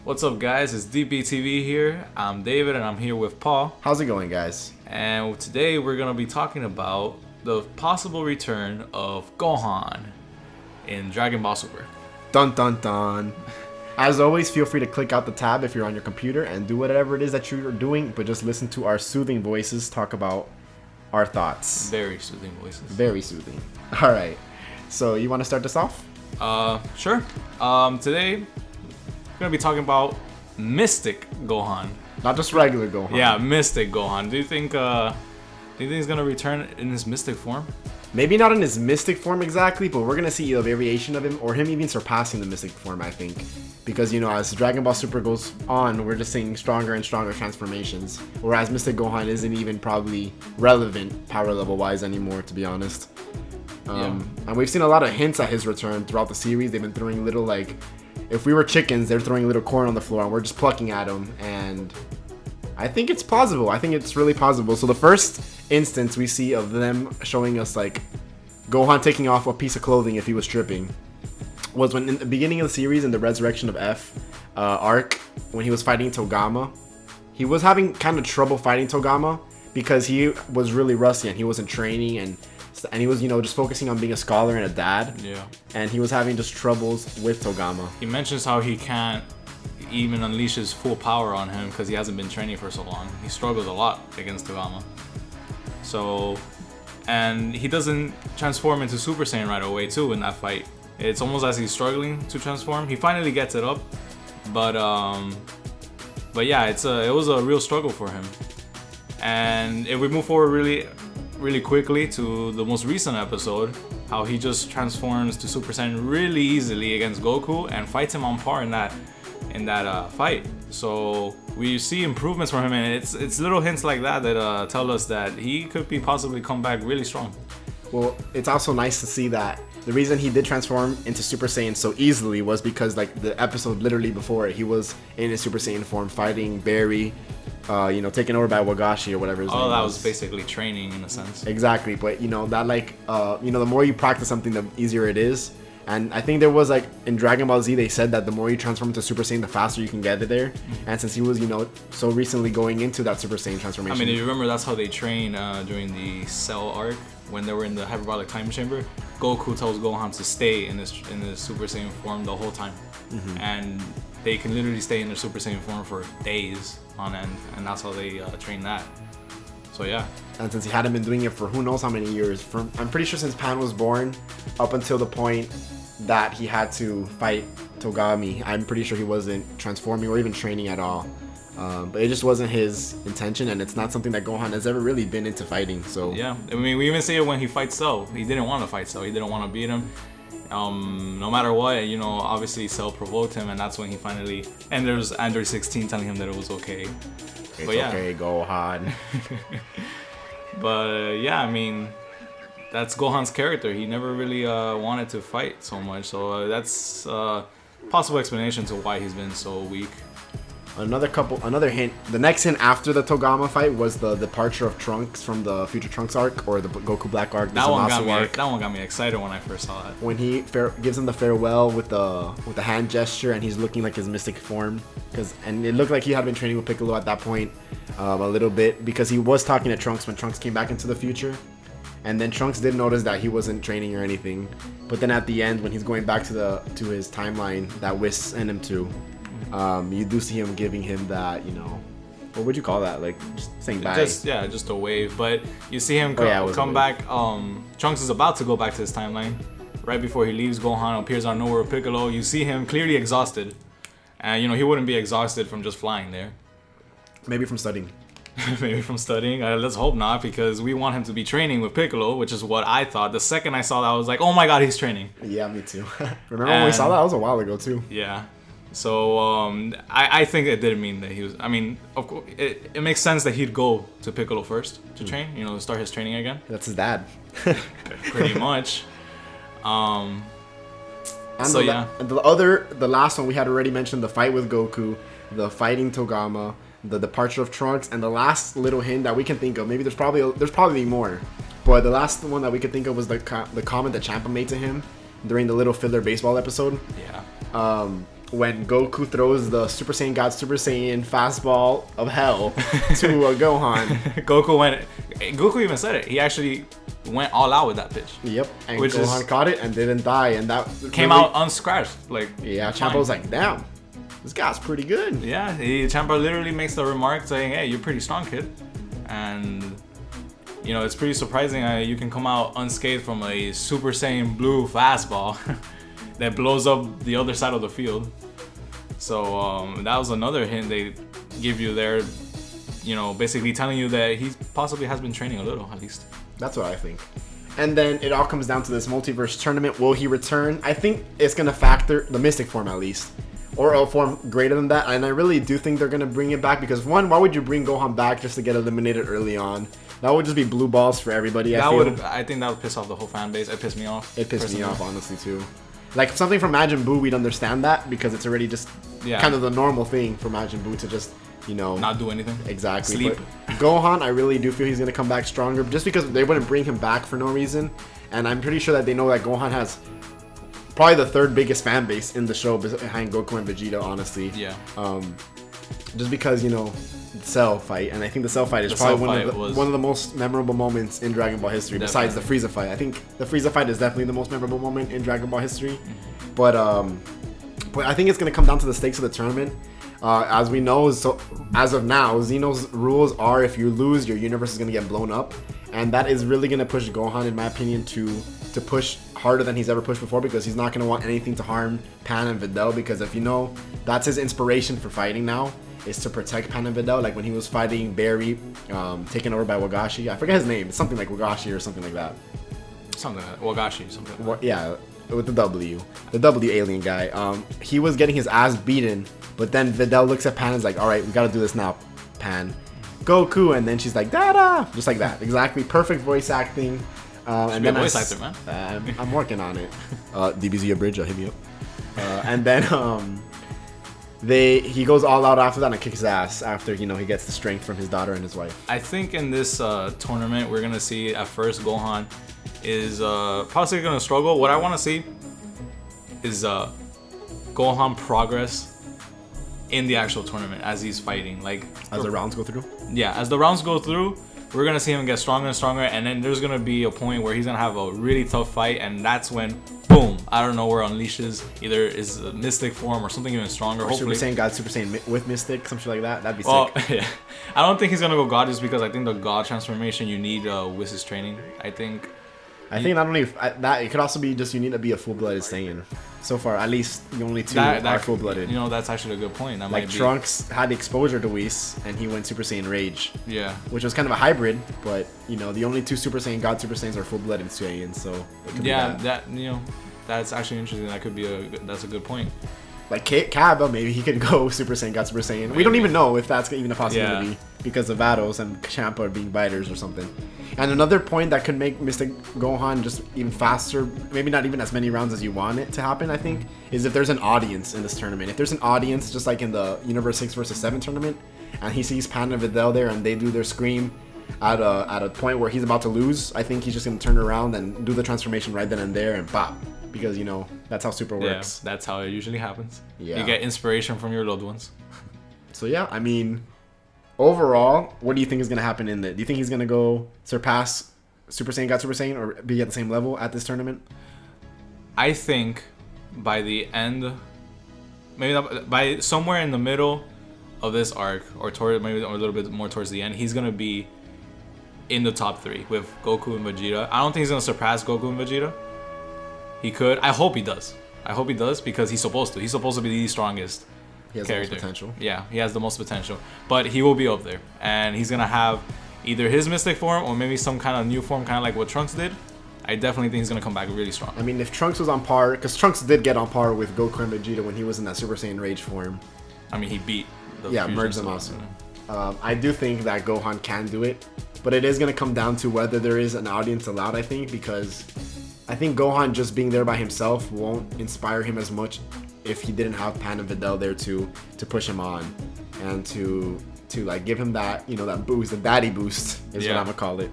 What's up, guys? It's DBTV here. I'm David, and I'm here with Paul. How's it going, guys? And today we're gonna be talking about the possible return of Gohan in Dragon Ball Super. Dun dun dun. As always, feel free to click out the tab if you're on your computer and do whatever it is that you're doing, but just listen to our soothing voices talk about our thoughts. Very soothing voices. Very soothing. All right. So you want to start this off? Sure. Today we're gonna be talking about Mystic Gohan. Not just regular Gohan. Yeah, Mystic Gohan. Do you think he's gonna return in his mystic form? Maybe not in his mystic form exactly, but we're gonna see a variation of him, or him even surpassing the mystic form, I think. Because, you know, as Dragon Ball Super goes on, we're just seeing stronger and stronger transformations. Whereas Mystic Gohan isn't even probably relevant power level wise anymore, to be honest. And we've seen a lot of hints at his return throughout the series. They've been throwing little, like, if we were chickens, they're throwing little corn on the floor and we're just plucking at them. And I think it's plausible. I think it's really plausible. So the first instance we see of them showing us, like, Gohan taking off a piece of clothing if he was stripping was when in the beginning of the series, in the Resurrection of F arc, when he was fighting Togama. He was having kind of trouble fighting Togama because he was really rusty and he wasn't training, and he was, you know, just focusing on being a scholar and a dad. Yeah. And he was having just troubles with Togama. He mentions how he can't even unleash his full power on him because he hasn't been training for so long. He struggles a lot against Togama. So, and he doesn't transform into Super Saiyan right away too in that fight. It's almost as he's struggling to transform. He finally gets it up, but yeah, it was a real struggle for him. And if we move forward really quickly to the most recent episode, how he just transforms to Super Saiyan really easily against Goku and fights him on par in that fight. So we see improvements from him, and it's little hints like that that tell us that he could be possibly come back really strong. Well, it's also nice to see that the reason he did transform into Super Saiyan so easily was because, like, the episode literally before it, he was in his Super Saiyan form fighting Barry, taken over by Wagashi or whatever his name was. That was basically training in a sense. Exactly, but the more you practice something, the easier it is. And I think there was, like, in Dragon Ball Z, they said that the more you transform into Super Saiyan, the faster you can get it there. Mm-hmm. And since he was, so recently going into that Super Saiyan transformation. I mean, if you remember, that's how they train during the Cell arc when they were in the hyperbolic time chamber. Goku tells Gohan to stay in this Super Saiyan form the whole time. Mm-hmm. And they can literally stay in their Super Saiyan form for days on end, and that's how they train that. So yeah. And since he hadn't been doing it for who knows how many years, I'm pretty sure since Pan was born up until the point that he had to fight Togami, I'm pretty sure he wasn't transforming or even training at all. But it just wasn't his intention, and it's not something that Gohan has ever really been into fighting. So yeah, I mean, we even see it when he fights Cell. He didn't want to fight Cell. He didn't want to beat him. No matter what, obviously Cell provoked him, and that's when he finally. And there's Android 16 telling him that it was okay. It's okay, Gohan. But yeah, I mean, that's Gohan's character. He never really wanted to fight so much. So that's a possible explanation to why he's been so weak. Another hint. The next hint after the Togama fight was the departure of Trunks from the Future Trunks arc, or the Goku Black arc. That one got me excited when I first saw that. When he gives him the farewell with the hand gesture, and he's looking like his mystic form, and it looked like he had been training with Piccolo at that point a little bit, because he was talking to Trunks when Trunks came back into the future. And then Trunks did notice that he wasn't training or anything. But then at the end, when he's going back to his timeline that Whis sent him to, you do see him giving him that, what would you call that? Like, just saying bye. Just a wave. But you see him come back. Trunks is about to go back to his timeline. Right before he leaves, Gohan appears out of nowhere with Piccolo. You see him clearly exhausted. And, he wouldn't be exhausted from just flying there. Maybe from studying. Maybe from studying. Let's hope not, because we want him to be training with Piccolo, which is what I thought. The second I saw that, I was like, oh my god, he's training. Yeah, me too. Remember when we saw that? That was a while ago, too. Yeah. So I think it didn't mean that he was. I mean, of course, it makes sense that he'd go to Piccolo first to train. Start his training again. That's his dad. Pretty much. And the last one we had already mentioned, the fight with Goku, the fighting Togama, the departure of Trunks, and the last little hint that we can think of. Maybe there's probably more, but the last one that we could think of was the comment that Champa made to him during the little filler baseball episode. Yeah. when Goku throws the Super Saiyan God Super Saiyan fastball of hell to Gohan. Goku even said it. He actually went all out with that pitch. Yep, and Gohan caught it and didn't die, and that came out unscratched. Like, yeah, Champa was like, damn, this guy's pretty good. Yeah, Champa literally makes the remark saying, hey, you're pretty strong, kid. And, you know, it's pretty surprising you can come out unscathed from a Super Saiyan Blue fastball that blows up the other side of the field. So that was another hint they give you there, you know, basically telling you that he possibly has been training a little, at least. That's what I think. And then it all comes down to this multiverse tournament. Will he return? I think it's going to factor the Mystic form at least. Or a form greater than that. And I really do think they're going to bring it back. Because one, why would you bring Gohan back just to get eliminated early on? That would just be blue balls for everybody. I think that would piss off the whole fan base. It pissed me off. It pissed me off, honestly, too. Like, something from Majin Buu, we'd understand that. Because it's already just kind of the normal thing for Majin Buu to just, you know, not do anything. Exactly. Sleep. But Gohan, I really do feel he's going to come back stronger. Just because they wouldn't bring him back for no reason. And I'm pretty sure that they know that Gohan has probably the third biggest fan base in the show behind Goku and Vegeta, honestly. Yeah. Just because, you know, the Cell fight, and I think the Cell fight is probably one of the most memorable moments in Dragon Ball history, besides the Frieza fight. I think the Frieza fight is definitely the most memorable moment in Dragon Ball history. But I think it's going to come down to the stakes of the tournament. As we know, so as of now, Xeno's rules are if you lose, your universe is going to get blown up. And that is really going to push Gohan, in my opinion, to push harder than he's ever pushed before, because he's not going to want anything to harm Pan and Videl, because if you know, that's his inspiration for fighting now, is to protect Pan and Videl. Like when he was fighting Barry, taken over by Wagashi. I forget his name. It's something like Wagashi or something like that. Something like that. Wagashi, something like that. Yeah, with the W alien guy. He was getting his ass beaten, but then Videl looks at Pan and is like, all right, we got to do this now, Pan. Goku, and then she's like, Dada! Just like that. Exactly. Perfect voice acting. And then voice actor, man. I'm working on it. DBZ Abridge, hit me up. And then he goes all out after that and kicks his ass after, you know, he gets the strength from his daughter and his wife. I think in this tournament, we're going to see at first Gohan is possibly going to struggle. What I want to see is Gohan progress in the actual tournament as he's fighting. Like as the rounds go through? Yeah, as the rounds go through, we're going to see him get stronger and stronger, and then there's going to be a point where he's going to have a really tough fight, and that's when, boom, I don't know where unleashes either his Mystic form or something even stronger. Or hopefully. Super Saiyan God, Super Saiyan with Mystic, something like that. That'd be sick. Yeah. I don't think he's going to go God just because I think the God transformation you need with his training. I think not only that, it could also be just you need to be a full-blooded Saiyan. So far, at least the only two are full-blooded. You know, that's actually a good point. That like might be... Trunks had exposure to Whis, and he went Super Saiyan Rage. Yeah. Which was kind of a hybrid, but you know, the only two Super Saiyan God Super Saiyans are full-blooded Saiyans, so it could be that you know, that's actually interesting. That could be that's a good point. Like Cabba, maybe he could go Super Saiyan God Super Saiyan. Maybe. We don't even know if that's even a possibility because of Vados and Champa being biters or something. And another point that could make Mystic Gohan just even faster, maybe not even as many rounds as you want it to happen, I think, is if there's an audience in this tournament. If there's an audience, just like in the Universe 6 vs 7 tournament, and he sees Pan and Videl there and they do their scream at a point where he's about to lose, I think he's just going to turn around and do the transformation right then and there and pop. Because, you know, that's how Super works. Yeah, that's how it usually happens. Yeah. You get inspiration from your loved ones. So, yeah, I mean, overall, what do you think is going to happen in it? Do you think he's going to go surpass Super Saiyan God Super Saiyan or be at the same level at this tournament? I think by the end, maybe not, by somewhere in the middle of this arc, or maybe a little bit more towards the end, he's going to be in the top 3 with Goku and Vegeta. I don't think he's going to surpass Goku and Vegeta. He could. I hope he does. Because he's supposed to. He's supposed to be the strongest he has character. The most potential. Yeah, he has the most potential. But he will be up there. And he's going to have either his Mystic form or maybe some kind of new form, kind of like what Trunks did. I definitely think he's going to come back really strong. I mean, if Trunks was on par, because Trunks did get on par with Goku and Vegeta when he was in that Super Saiyan Rage form. I mean, he beat the merged them also. I do think that Gohan can do it. But it is going to come down to whether there is an audience allowed, I think, because I think Gohan just being there by himself won't inspire him as much if he didn't have Pan and Videl there to push him on and to like give him that, you know, that boost, the daddy boost is what I'm gonna call it.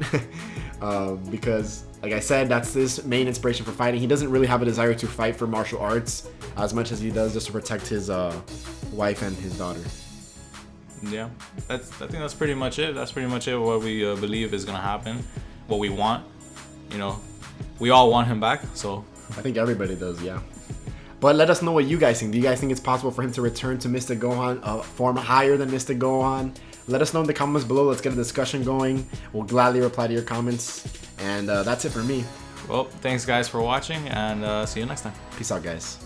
Because Like I said, that's his main inspiration for fighting. He doesn't really have a desire to fight for martial arts as much as he does just to protect his wife and his daughter. Yeah, I think that's pretty much it. That's pretty much it. What we believe is gonna happen, what we want. You know, we all want him back. So I think everybody does, yeah. But let us know what you guys think. Do you guys think it's possible for him to return to Mystic Gohan, form higher than Mystic Gohan? Let us know in the comments below. Let's get a discussion going. We'll gladly reply to your comments. And that's it for me. Well, thanks guys for watching, and see you next time. Peace out, guys.